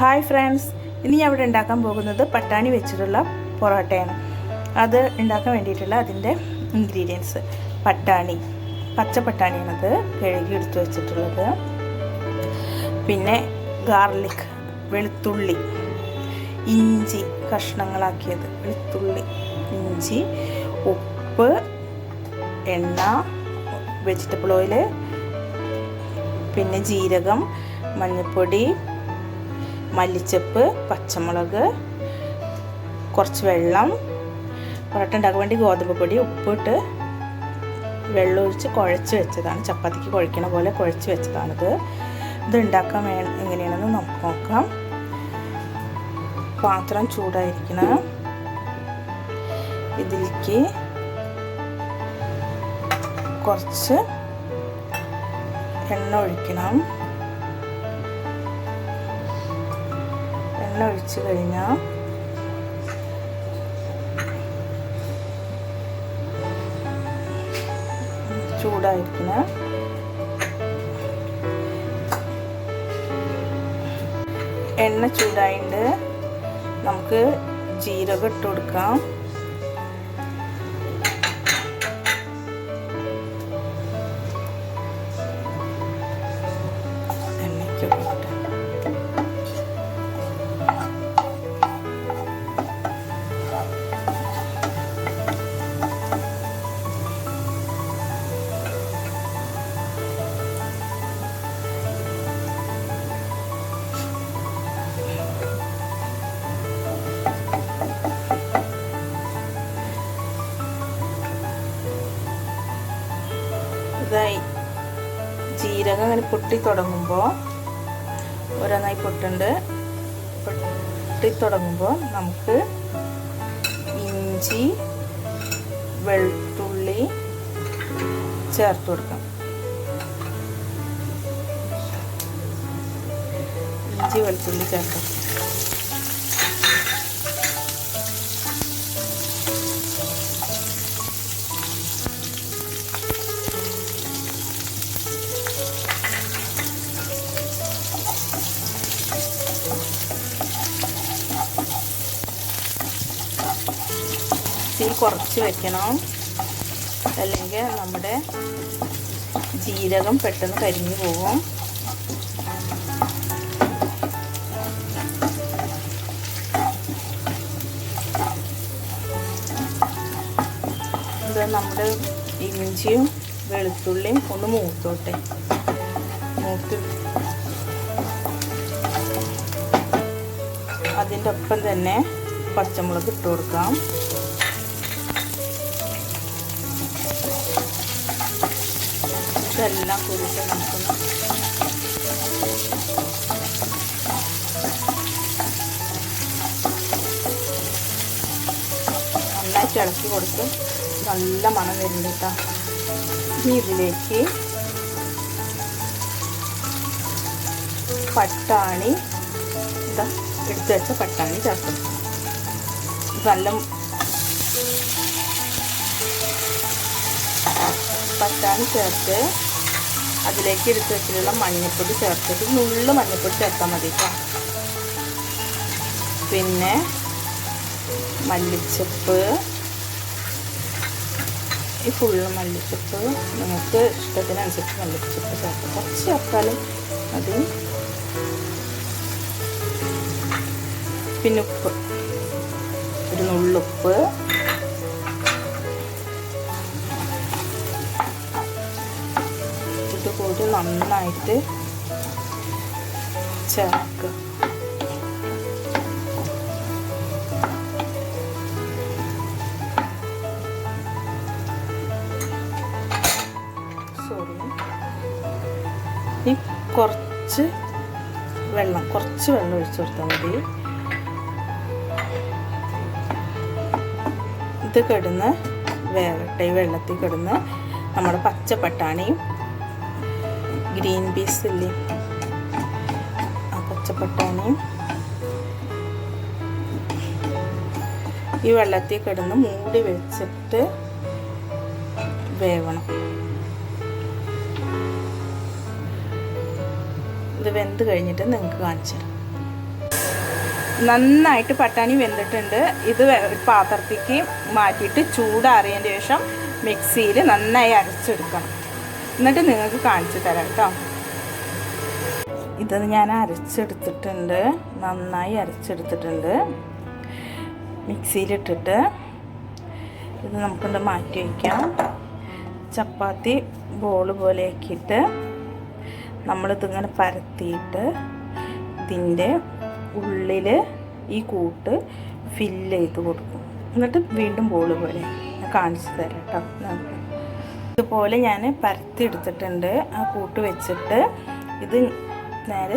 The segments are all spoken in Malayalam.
ഹായ് ഫ്രണ്ട്സ്, ഇനി ഞാൻ ഇവിടെ ഉണ്ടാക്കാൻ പോകുന്നത് പട്ടാണി വെച്ചിട്ടുള്ള പൊറോട്ടയാണ്. അത് ഉണ്ടാക്കാൻ വേണ്ടിയിട്ടുള്ള അതിൻ്റെ ഇൻഗ്രീഡിയൻസ്: പട്ടാണി, പച്ച പട്ടാണിയാണത് കഴുകി എടുത്ത് വെച്ചിട്ടുള്ളത്. പിന്നെ ഗാർലിക്, വെളുത്തുള്ളി, ഇഞ്ചി കഷ്ണങ്ങളാക്കിയത്, വെളുത്തുള്ളി, ഇഞ്ചി, ഉപ്പ്, എണ്ണ, വെജിറ്റബിൾ ഓയിൽ, പിന്നെ ജീരകം, മഞ്ഞൾപ്പൊടി, മല്ലിച്ചപ്പ്, പച്ചമുളക്, കുറച്ച് വെള്ളം. പൊറോട്ട ഉണ്ടാക്കാൻ വേണ്ടി ഗോതമ്പ് പൊടി, ഉപ്പിട്ട് വെള്ളം ഒഴിച്ച് കുഴച്ച് വെച്ചതാണ്. ചപ്പാത്തിക്ക് കുഴക്കണ പോലെ കുഴച്ച് വെച്ചതാണിത്. ഇത് ഉണ്ടാക്കാൻ എങ്ങനെയാണെന്ന് നമുക്ക് നോക്കാം. പാത്രം ചൂടായിരിക്കണം. ഇതിലേക്ക് കുറച്ച് എണ്ണ ഒഴിക്കണം. എണ്ണ ഒഴിച്ച് കഴിഞ്ഞാൽ ചൂടായിരിക്കണം. എണ്ണ ചൂടായിട്ട് നമുക്ക് ജീരകം ഇട്ട് കൊടുക്കാം. എണ്ണയ്ക്ക് ജീരകം അങ്ങനെ പൊട്ടി തുടങ്ങുമ്പോൾ, ഓരോന്നായി പൊട്ടി തുടങ്ങുമ്പോൾ നമുക്ക് ഇഞ്ചി, വെളുത്തുള്ളി ചേർത്ത് കൊടുക്കാം. ഇഞ്ചി വെളുത്തുള്ളി ചേർക്കാം. തീ കുറച്ച് വെക്കണം, അല്ലെങ്കിൽ നമ്മുടെ ജീരകം പെട്ടെന്ന് കരിഞ്ഞു പോകും. ഇത് നമ്മുടെ ഇഞ്ചിയും വെളുത്തുള്ളിയും ഒന്ന് മൂത്തോട്ടെ. അതിൻ്റെ ഒപ്പം തന്നെ പച്ചമുളക് ഇട്ട് കൊടുക്കാം. ഇതെല്ലാം കൂടിയിട്ട് നമുക്കൊന്ന് നന്നായിട്ട് ഇളക്കി കൊടുത്ത് നല്ല മണം വരുന്നുണ്ട് കേട്ടോ. ഇനി ഇതിലേക്ക് പട്ടാണി, ഇതാ എടുത്ത് വെച്ച പട്ടാണി ചേർക്കും. നല്ല പട്ടാണി ചേർത്ത് അതിലേക്ക് എടുത്ത് വെച്ചിട്ടുള്ള മഞ്ഞൾപ്പൊടി ചേർത്തിട്ട് നുള്ളു മഞ്ഞൾപ്പൊടി ചേർത്താൽ മതി കേട്ടോ. പിന്നെ മല്ലിച്ചപ്പ്, ഈ ഫുള്ള് മല്ലിച്ചപ്പ് നിങ്ങൾക്ക് ഇഷ്ടത്തിനനുസരിച്ച് മല്ലിച്ചപ്പ് ചേർക്കാം. കുറച്ച് ചേർത്താലും മതി. പിന്നെ ഉപ്പ്, ഒരു നുള്ളുപ്പ്. കൂടി നന്നായിട്ട് ചേർക്കുക. ഇനി കുറച്ച് വെള്ളം ഒഴിച്ചു കൊടുത്താൽ മതി. ഇത് കിടന്ന് വേവട്ടെ. ഈ വെള്ളത്തിൽ കിടന്ന് നമ്മുടെ പച്ച പട്ടാണിയും ഗ്രീൻ പീസ് ഇല്ലേ, ആ പച്ചപ്പട്ടാണിയും ഈ വെള്ളത്തിൽ കിടന്ന് മൂടി വെച്ചിട്ട് വേവണം. ഇത് വെന്ത് കഴിഞ്ഞിട്ട് നിങ്ങൾക്ക് കാണിച്ചു തരാം. നന്നായിട്ട് പട്ടാണി വെന്തിട്ടുണ്ട്. ഇത് ഒരു പാത്രത്തേക്ക് മാറ്റിയിട്ട് ചൂടാറിയതിന് ശേഷം മിക്സിയിൽ നന്നായി അരച്ചെടുക്കണം. എന്നിട്ട് നിങ്ങൾക്ക് കാണിച്ചു തരാം കേട്ടോ. ഇത് ഞാൻ അരച്ചെടുത്തിട്ടുണ്ട്, നന്നായി അരച്ചെടുത്തിട്ടുണ്ട്. മിക്സിയിലിട്ടിട്ട് ഇത് നമുക്കൊന്ന് മാറ്റി വയ്ക്കാം. ചപ്പാത്തി ബോൾ പോലെ ആക്കിയിട്ട് നമ്മളിതിങ്ങനെ പരത്തിയിട്ട് ഇതിൻ്റെ ഉള്ളിൽ ഈ കൂട്ട് ഫില്ല് ചെയ്ത് കൊടുക്കും. എന്നിട്ട് വീണ്ടും ബോൾ പോലെ കാണിച്ചു തരാം കേട്ടോ. ഇതുപോലെ ഞാൻ പരത്തി എടുത്തിട്ടുണ്ട്. ആ കൂട്ട് വെച്ചിട്ട് ഇത് നേരെ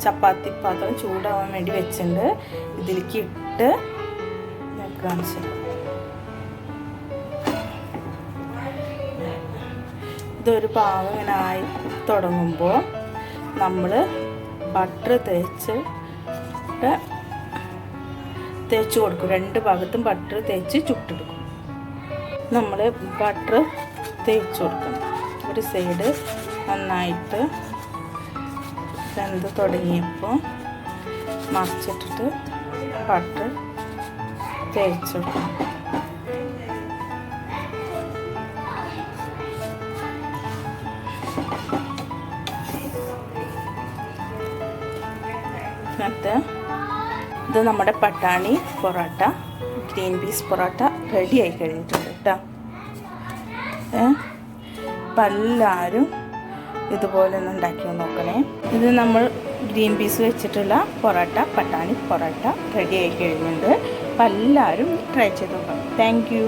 ചപ്പാത്തി പാത്രം ചൂടാവാൻ വേണ്ടി വെച്ചിട്ടുണ്ട്. ഇതിലേക്ക് ഇട്ട് കാണിച്ചു. ഇതൊരു പാകം ഇങ്ങനെ ആയി തുടങ്ങുമ്പോൾ നമ്മൾ ബട്ടർ തേച്ച് കൊടുക്കും. രണ്ട് ഭാഗത്തും ബട്ടർ തേച്ച് ചുട്ടെടുക്കും. നമ്മൾ ബട്ടർ തേച്ച് കൊടുക്കണം. ഒരു സൈഡ് നന്നായിട്ട് വെന്ത് തുടങ്ങിയപ്പോൾ മറിച്ചിട്ടിട്ട് ബട്ടർ തേച്ച് കൊടുക്കണം. എന്നിട്ട് ഇത് നമ്മുടെ പട്ടാണി parotta, green peas parotta ready ആയി കഴിഞ്ഞിട്ടുണ്ട് കേട്ടോ. അപ്പം എല്ലാവരും ഇതുപോലെ ഒന്ന് ഉണ്ടാക്കി നോക്കണേ. ഇത് നമ്മൾ ഗ്രീൻ പീസ് വെച്ചിട്ടുള്ള പൊറോട്ട, പട്ടാണി പൊറോട്ട റെഡി ആയി കഴിഞ്ഞിട്ടുണ്ട്. അപ്പം എല്ലാവരും ട്രൈ ചെയ്ത് നോക്കണം. Thank you.